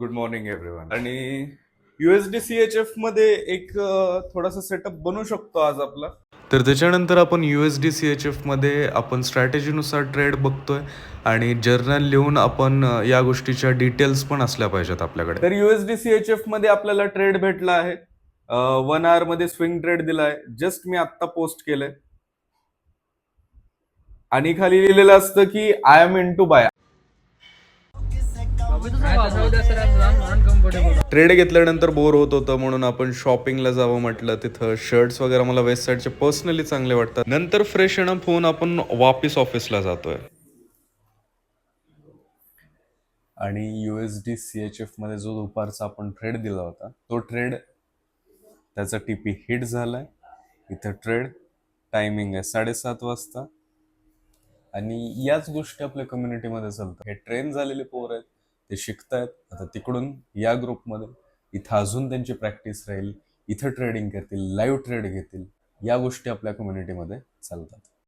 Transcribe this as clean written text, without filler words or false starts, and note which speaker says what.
Speaker 1: Good morning everyone. आणि USDCHF मध्ये एक थोडासा सेटअप बनू शकतो आज आपला. तर त्याच्यानंतर आपण USDCHF मध्ये आपण स्ट्रॅटेजीनुसार ट्रेड बघतोय आणि जर्नल लिहून आपण या गोष्टीच्या डिटेल्स पण असल्या पाहिजेत आपल्याकडे. तर USDCHF मध्ये आपल्याला ट्रेड भेटला आहे. 1 आवर मध्ये स्विंग ट्रेड दिलाय. जस्ट मी आत्ता पोस्ट केलंय आणि खाली लिहिलेलं असतं की I am in to buy. Trade घेतल्यानंतर बोर होत होतं म्हणून आपण शॉपिंगला जावं म्हटलं. तिथं शर्ट्स वगैरे मला वेस्ट साईडचे पर्सनली चांगले वाटतात. नंतर फ्रेश अप होऊन आपण वापिस ऑफिसला जातोय. आणि USDCHF मध्ये जो दुपारचा आपण ट्रेड दिला होता तो ट्रेड त्याचा TP हिट झालाय. इथं ट्रेड टायमिंग आहे 7:30 वाजता. आणि याच गोष्टी आपल्या कम्युनिटीमध्ये चालतात. हे ट्रेन झालेले पोर आहेत, ते शिकतायत आता तिकडून या ग्रुपमध्ये. इथं अजून त्यांची प्रॅक्टिस राहील, इथं ट्रेडिंग करतील, लाईव्ह ट्रेड घेतील. या गोष्टी आपल्या कम्युनिटीमध्ये चालतात.